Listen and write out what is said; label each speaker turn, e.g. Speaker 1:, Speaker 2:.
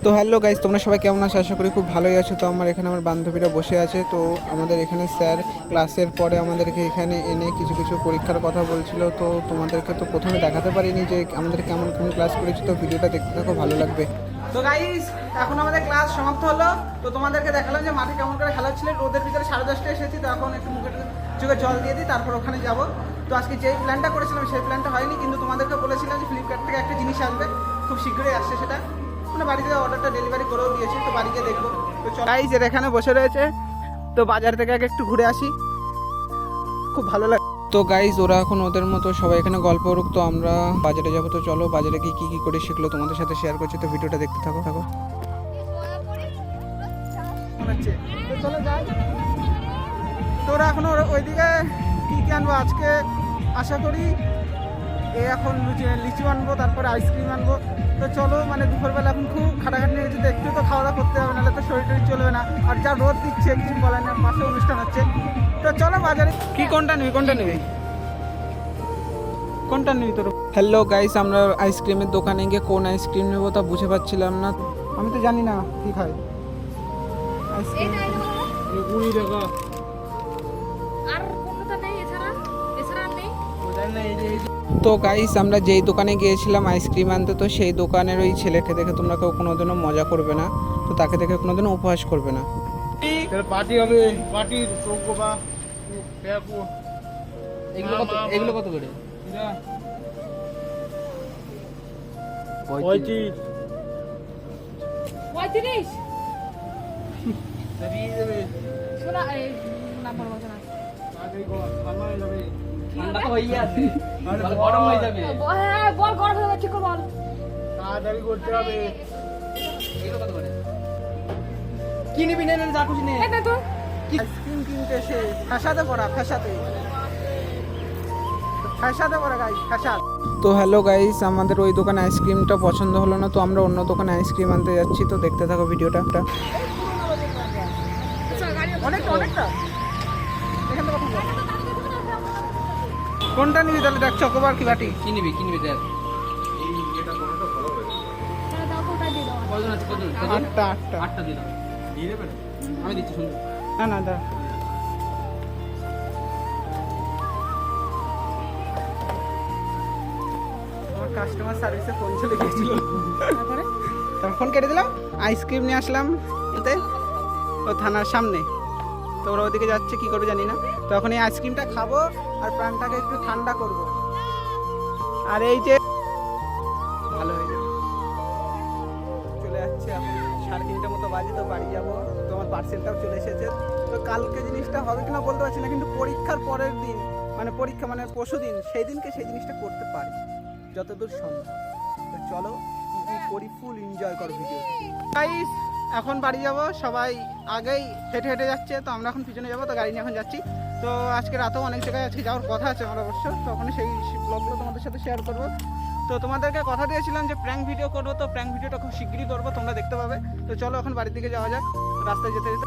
Speaker 1: তো hello guys, তোমরা সবাই কেমন আছো? আশা করি খুব ভালোই আছো। তো আমার এখানে আমার বান্ধবীরা বসে আছে। তো আমাদের এখানে স্যার ক্লাসের পরে আমাদেরকে এখানে এনে কিছু কিছু পরীক্ষার কথা বলছিল। তো তোমাদেরকে তো প্রথমে দেখাতে পারিনি যে আমাদের কেমন কেমন ক্লাস করেছি। তো ভিডিওটা দেখতে থাকো, ভালো লাগবে। তো গাইস, এখন আমাদের ক্লাস সমাপ্ত হলো। তো তোমাদেরকে দেখালাম যে মাঠে কেমন করে খেলা হচ্ছিল। রোদের ভিতরে 10:30টায় এসেছি, তো এখন একটু মুখে চোখে জল দিয়ে দিই, তারপর ওখানে যাব। তো আজকে যেই প্ল্যানটা করেছিলাম সেই প্ল্যানটা হয়নি, কিন্তু তোমাদেরকে বলেছিলাম যে ফ্লিপকার্ট থেকে একটা জিনিস আসবে, খুব শীঘ্রই আসছে সেটা। মানে বাড়িতে অর্ডারটা ডেলিভারি করেও দিয়েছি, তো বাড়ি গিয়ে দেখবো। তো গাইস, এর এখানে বসে রয়েছে। তো বাজার থেকে আগে একটু ঘুরে আসি, খুব ভালো লাগে। তো গাইস, ওরা এখন ওদের মতো সবাই এখানে গল্প করুক, তো আমরা বাজারে যাবো। তো চলো, বাজারে গিয়ে কী কী করে সেগুলো তোমাদের সাথে শেয়ার করছি। তো ভিডিওটা দেখতে থাকো। তো চলো যাই। তো ওরা এখন ওইদিকে কী কী আনবো আজকে, আশা করি এখন লিচু আনবো, তারপরে আইসক্রিম আনবো। তো চলো, মানে দুপুরবেলা এখন খুব খাটাখাটি হয়েছে, তো একটু তো খাওয়া দাওয়া করতে হবে, নাহলে তো শরীর টরীর চলবে না। আর যা রোদ দিচ্ছে কিছু বলার না, পাশে অনুষ্ঠান হচ্ছে। তো চলো বাজারে। কি কোনটা নিবি কোনটা নিবি তোর? হ্যালো গাইস, আমরা আইসক্রিমের দোকানে গিয়ে কোন আইসক্রিম নেবো তা বুঝে পাচ্ছিলাম না। আমি তো জানি না কি খাই আইসক্রিম। 20 টাকা।
Speaker 2: আর কোনটা নেই এছাড়া আর নেই?
Speaker 1: তো গাইস, আমরা যেই দোকানে গিয়েছিলাম আইসক্রিম আনতে, তো সেই দোকানের ওই ছেলেকে দেখে তোমরা কেউ কোনোদিনও মজা করবে না, তো তাকে দেখে কোনোদিনও উপহাস করবে না।
Speaker 3: পার্টি হবে, পার্টির চৌকো বা পেয়াকু।
Speaker 1: এগুলো কত করে?
Speaker 3: 35।
Speaker 2: 35
Speaker 3: দিয়ে দেবে।
Speaker 2: শোনা এই নাম্বার বলছ না।
Speaker 3: আগে ঠান্ডা হয়ে যাবে।
Speaker 4: ঠান্ডা তো হয়ে আছে, গরম হয়ে যাবে।
Speaker 2: হ্যাঁ বল, গরম হয়ে যাচ্ছে, বল।
Speaker 3: তাড়াতাড়ি করতে হবে।
Speaker 4: এগুলো কত করে? কি নিবি? নে যা খুশি নে।
Speaker 2: এই তো
Speaker 1: আইসক্রিম কিনতে এসে ফ্যাসাদে পড়া গাইস, ফ্যাসাদ। তো হ্যালো গাইস, আমাদের ওই দোকানে আইসক্রিমটা পছন্দ হলো না, তো আমরা অন্য দোকানে আইসক্রিম আনতে যাচ্ছি। তো দেখতে থাকো ভিডিওটা। অনেকটা এখান থেকে কোনটা নিবি তাহলে? দেখ, চকোবার কি বাটি?
Speaker 4: কি নিবি দেখ।
Speaker 2: তাহলে দাও, কোটা দিয়ে দাও।
Speaker 4: কজন আছে? কজন?
Speaker 1: আটটা।
Speaker 4: আটটা দিয়ে দাও। দিয়ে দেবেন? আমি দিচ্ছি, শুনুন।
Speaker 1: না দাও। আমার কাস্টমার সার্ভিসে ফোন চলে গিয়েছিল,
Speaker 2: তারপরে
Speaker 1: তারপর ফোন কেটে দিলাম। আইসক্রিম নিয়ে আসলাম ওতে, ও থানার সামনে। তো ওরা ওদিকে যাচ্ছে, কি করবে জানি না। তো এখন এই আইসক্রিমটা খাবো আর প্রাণটাকে একটু ঠান্ডা করব। আর এই যে ভালো হয়ে যাবে। চলে যাচ্ছে এখন 3:30টার মতো বাজে, তো বাড়ি যাবো। তো আমার পার্সেলটাও চলে এসেছে। তো কালকে জিনিসটা হবে কিনা বলতে পারছি না, কিন্তু পরীক্ষার পরের দিন, মানে পরীক্ষা মানে পরশু দিন, সেই দিনকে সেই জিনিসটা করতে পারি যতদূর সম্ভব। তো চলো কি করি, ফুল এনজয় করো ভিডিও। গাইস, এখন বাড়ি যাব। সবাই আগেই হেঁটে হেঁটে যাচ্ছে, তো আমরা এখন পিছনে যাবো। তো গাড়ি নিয়ে এখন যাচ্ছি। তো আজকে রাতেও অনেক জায়গায় আজকে যাওয়ার কথা আছে আমার অবশ্য, তো ওখানে সেই ব্লগগুলো তোমাদের সাথে শেয়ার করবো। তো তোমাদেরকে কথা দিয়েছিলাম যে প্র্যাঙ্ক ভিডিও করবো, তো প্র্যাঙ্ক ভিডিওটা খুব শীঘ্রই করবো, তোমরা দেখতে পাবে। তো চলো এখন বাড়ির দিকে যাওয়া যাক, রাস্তায় যেতে যেতে।